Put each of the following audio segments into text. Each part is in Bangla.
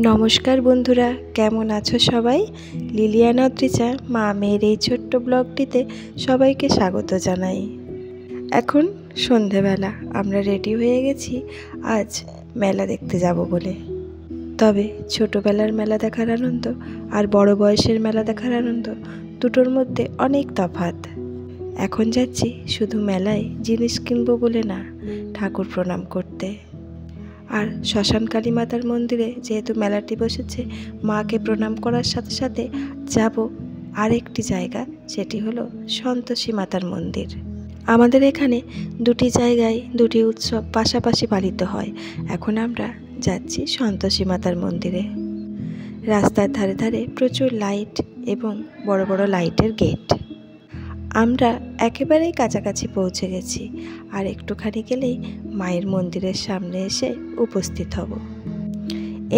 নমস্কার বন্ধুরা, কেমন আছো সবাই? লিলিয়ানা অদ্রিজা মা মেয়ের এই ছোট্ট ব্লগটিতে সবাইকে স্বাগত জানাই। এখন সন্ধেবেলা, আমরা রেডি হয়ে গেছি আজ মেলা দেখতে যাব বলে। তবে ছোটোবেলার মেলা দেখার আনন্দ আর বড় বয়সের মেলা দেখার আনন্দ দুটোর মধ্যে অনেক তফাৎ। এখন যাচ্ছি শুধু মেলায় জিনিস কিনবো বলে না, ঠাকুর প্রণাম করতে। আর শ্মশান কালী মাতার মন্দিরে যেহেতু মেলাটি বসেছে, মাকে প্রণাম করার সাথে সাথে যাব আরেকটি জায়গা, সেটি হলো সন্তোষী মাতার মন্দির। আমাদের এখানে দুটি জায়গায় দুটি উৎসব পাশাপাশি পালিত হয়। এখন আমরা যাচ্ছি সন্তোষী মাতার মন্দিরে। রাস্তার ধারে ধারে প্রচুর লাইট এবং বড় বড় লাইটের গেট। আমরা একেবারেই কাছাকাছি পৌঁছে গেছি, আর একটুখানি গেলেই মায়ের মন্দিরের সামনে এসে উপস্থিত হব।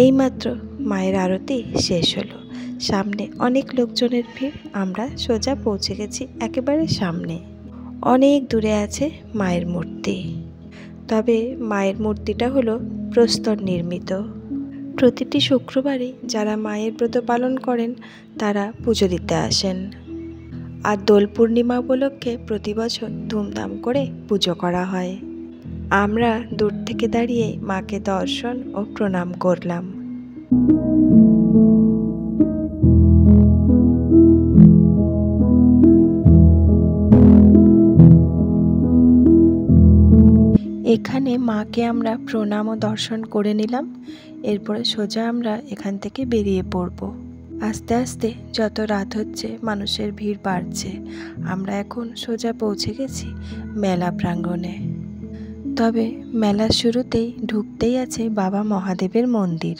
এইমাত্র মায়ের আরতি শেষ হলো, সামনে অনেক লোকজনের ভিড়। আমরা সোজা পৌঁছে গেছি একেবারে সামনে। অনেক দূরে আছে মায়ের মূর্তি, তবে মায়ের মূর্তিটা হলো প্রস্তর নির্মিত। প্রতিটি শুক্রবারই যারা মায়ের ব্রত পালন করেন তারা পুজো দিতে আসেন, আর দোল পূর্ণিমা উপলক্ষে প্রতি বছর ধুমধাম করে পুজো করা হয়। আমরা দূর থেকে দাঁড়িয়ে মাকে দর্শন ও প্রণাম করলাম। এখানে মাকে আমরা প্রণাম ও দর্শন করে নিলাম। এরপরে সোজা আমরা এখান থেকে বেরিয়ে পড়ব। আস্তে আস্তে যত রাত হচ্ছে মানুষের ভিড় বাড়ছে। আমরা এখন সোজা পৌঁছে গেছি মেলা প্রাঙ্গণে। তবে মেলার শুরুতেই ঢুকতেই আছে বাবা মহাদেবের মন্দির।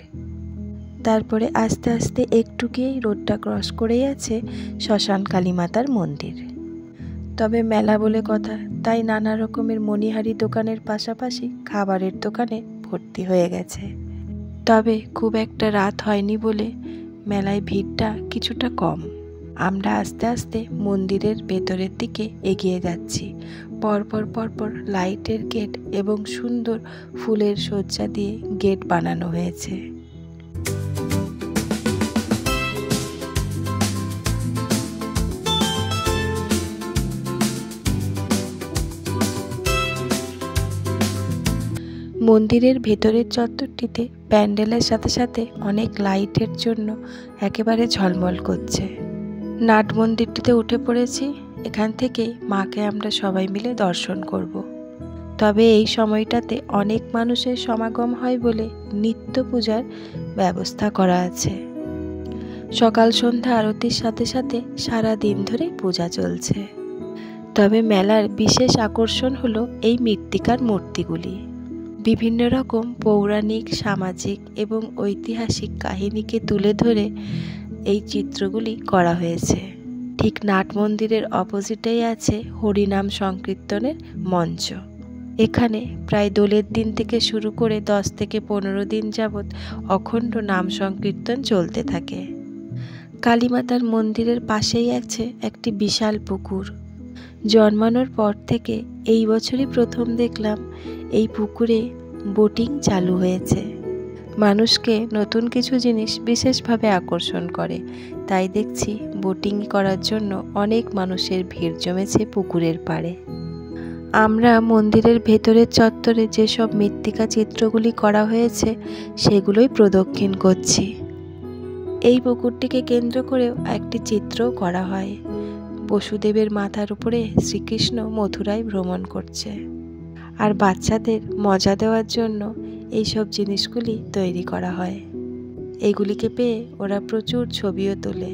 তারপরে আস্তে আস্তে একটু গিয়েই রোডটা ক্রস করেই আছে শ্মশান কালী মাতার মন্দির। তবে মেলা বলে কথা, তাই নানা রকমের মণিহারি দোকানের পাশাপাশি খাবারের দোকানে ভর্তি হয়ে গেছে। তবে খুব একটা রাত হয়নি বলে মেলায় ভিড়টা কিছুটা কম। আমরা আস্তে আস্তে মন্দিরের ভেতরের দিকে এগিয়ে যাচ্ছি। পরপর পরপর লাইটের গেট এবং সুন্দর ফুলের সজ্জা দিয়ে গেট বানানো হয়েছে। মন্দিরের ভেতরের চত্বরটিতে প্যান্ডেলের সাথে সাথে অনেক লাইটের জন্য একেবারে ঝলমল করছে। নাট মন্দিরটিতে উঠে পড়েছি। এখান থেকে মাকে আমরা সবাই মিলে দর্শন করব। তবে এই সময়টাতে অনেক মানুষের সমাগম হয় বলে নিত্য পূজার ব্যবস্থা করা আছে। সকাল সন্ধ্যা আরতির সাথে সাথে সারা দিন ধরে পূজা চলছে। তবে মেলার বিশেষ আকর্ষণ হলো এই মৃত্তিকার মূর্তিগুলি। বিভিন্ন রকম পৌরাণিক, সামাজিক এবং ঐতিহাসিক কাহিনীকে তুলে ধরে এই চিত্রগুলি করা হয়েছে। ঠিক নাট মন্দিরের অপোজিটেই আছে হরিনাম সংকীর্তনের মঞ্চ। এখানে প্রায় দোলের দিন থেকে শুরু করে 10 থেকে 15 দিন যাবৎ অখণ্ড নাম সংকীর্তন চলতে থাকে। কালীমাতার মন্দিরের পাশেই আছে একটি বিশাল পুকুর। জন্মানোর পর থেকে এই বছরই প্রথম দেখলাম এই পুকুরে বোটিং চালু হয়েছে। মানুষকে নতুন কিছু জিনিস বিশেষভাবে আকর্ষণ করে, তাই দেখছি বোটিং করার জন্য অনেক মানুষের ভিড় জমেছে পুকুরের পাড়ে। আমরা মন্দিরের ভেতরের চত্বরে যেসব মৃত্তিকা চিত্রগুলি করা হয়েছে সেগুলোই প্রদক্ষিণ করছি। এই পুকুরটিকে কেন্দ্র করেও একটি চিত্রও করা হয়। বসুদেবের মাথার উপরে শ্রীকৃষ্ণ মথুরায় ভ্রমণ করছে, আর বাচ্চাদের মজা দেওয়ার জন্য এইসব জিনিসগুলি তৈরি করা হয়। এগুলিকে পেয়ে ওরা প্রচুর ছবিও তোলে।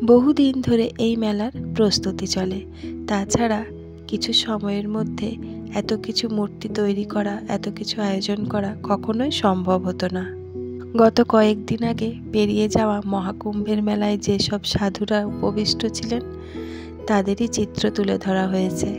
বহুদিন ধরে এই মেলার প্রস্তুতি চলে। তাছাড়া কিছু সময়ের মধ্যে এত কিছু মূর্তি তৈরি করা, এত কিছু আয়োজন করা কখনোই সম্ভব হতো না। গত কয়েকদিন আগে পেরিয়ে যাওয়া মহাকুম্ভের মেলায় যেসব সাধুরা উপবিষ্ট ছিলেন তাদেরই চিত্র তুলে ধরা হয়েছে।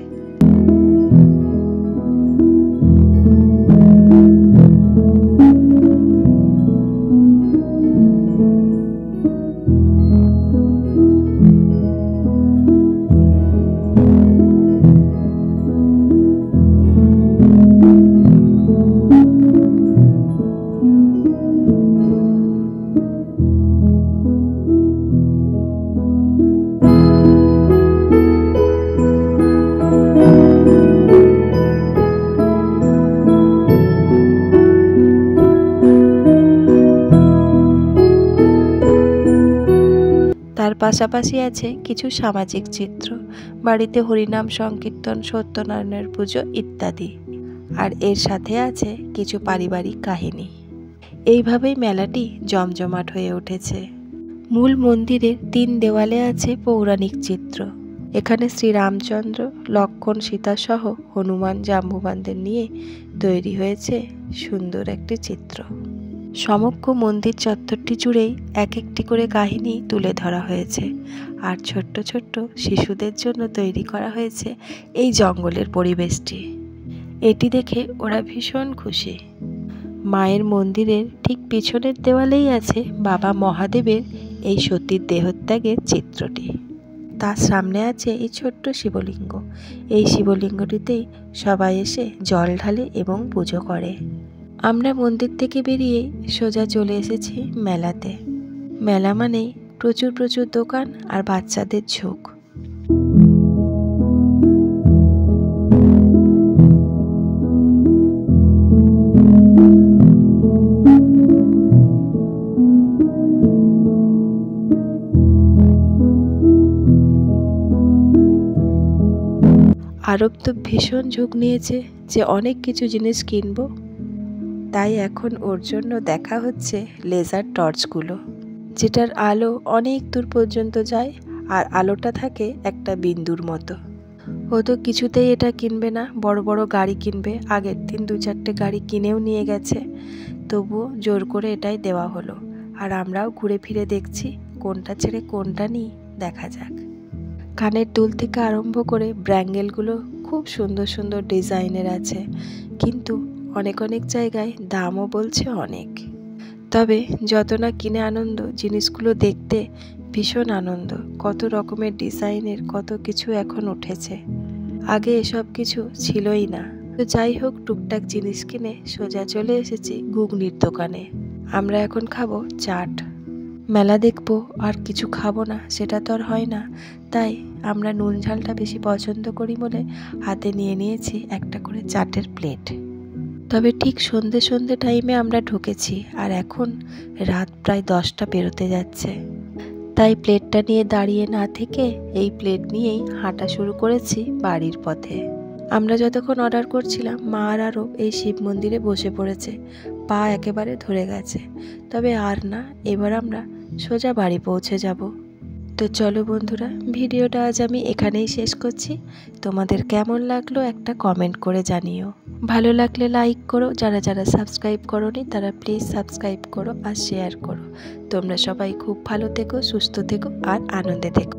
পাশাপাশি আছে কিছু সামাজিক চিত্র, বাড়িতে হরিনাম সংকীর্তন, সত্যনারায়ণের পুজো ইত্যাদি। আর এর সাথে আছে কিছু পারিবারিক কাহিনী। এইভাবেই মেলাটি জমজমাট হয়ে উঠেছে। মূল মন্দিরের 3 দেওয়ালে আছে পৌরাণিক চিত্র। এখানে শ্রীরামচন্দ্র, লক্ষ্মণ, সীতা সহ হনুমান, জাম্বুবানদের নিয়ে তৈরি হয়েছে সুন্দর একটি চিত্র। সমগ্র মন্দির চত্বরটি জুড়েই এক একটি করে কাহিনী তুলে ধরা হয়েছে। আর ছোট্ট ছোট্ট শিশুদের জন্য তৈরি করা হয়েছে এই জঙ্গলের পরিবেশটি। এটি দেখে ওরা ভীষণ খুশি। মায়ের মন্দিরের ঠিক পিছনের দেওয়ালেই আছে বাবা মহাদেবের এই সতীর দেহত্যাগের চিত্রটি। তার সামনে আছে এই ছোট্ট শিবলিঙ্গ। এই শিবলিঙ্গটিতেই সবাই এসে জল ঢালে এবং পুজো করে। আমরা মন্দির থেকে বেরিয়ে সোজা চলে এসেছি মেলাতে। মেলা মানেই প্রচুর প্রচুর দোকান আর বাচ্চাদের ঝোঁক। আরব তো ভীষণ ঝোঁক নিয়েছে যে অনেক কিছু জিনিস কিনবো, তাই এখন ওর জন্য দেখা হচ্ছে লেজার টর্চগুলো, যেটার আলো অনেক দূর পর্যন্ত যায় আর আলোটা থাকে একটা বিন্দুর মতো। ও তো কিছুতেই এটা কিনবে না, বড় বড় গাড়ি কিনবে। আগের দিন 2-4টে গাড়ি কিনেও নিয়ে গেছে, তবুও জোর করে এটাই দেওয়া হলো। আর আমরাও ঘুরে ফিরে দেখছি কোনটা ছেড়ে কোনটা নিই, দেখা যাক। কানের দুল থেকে আরম্ভ করে ব্র্যাঙ্গেলগুলো খুব সুন্দর সুন্দর ডিজাইনের আছে, কিন্তু অনেক অনেক জায়গায় দামও বলছে অনেক। তবে যত না কিনে আনন্দ, জিনিসগুলো দেখতে ভীষণ আনন্দ। কত রকমের ডিজাইনের কত কিছু এখন উঠেছে, আগে এসব কিছু ছিলই না। তো যাই হোক, টুকটাক জিনিস কিনে সোজা চলে এসেছি ঘুগনির দোকানে। আমরা এখন খাবো চাট। মেলা দেখবো আর কিছু খাবো না সেটা তো আর হয় না, তাই আমরা নুন ঝালটা বেশি পছন্দ করি বলে হাতে নিয়ে নিয়েছি একটা করে চাটের প্লেট। তবে ঠিক সন্ধে সন্ধে টাইমে আমরা ঢুকেছি, আর এখন রাত প্রায় 10টা পেরোতে যাচ্ছে। তাই প্লেটটা নিয়ে দাঁড়িয়ে না থেকে এই প্লেট নিয়েই হাঁটা শুরু করেছি বাড়ির পথে। আমরা যতক্ষণ অর্ডার করছিলাম, মা আর আরব এই শিব মন্দিরে বসে পড়েছে, পা একেবারে ধরে গেছে। তবে আর না, এবার আমরা সোজা বাড়ি পৌঁছে যাব। তো চলো বন্ধুরা, ভিডিওটা আজ আমি এখানেই শেষ করছি। তোমাদের কেমন লাগলো একটা কমেন্ট করে জানিও। ভালো লাগলে লাইক করো, যারা যারা সাবস্ক্রাইব করোনি তারা প্লিজ সাবস্ক্রাইব করো আর শেয়ার করো। তোমরা সবাই খুব ভালো থেকো, সুস্থ থেকো আর আনন্দে থেকো।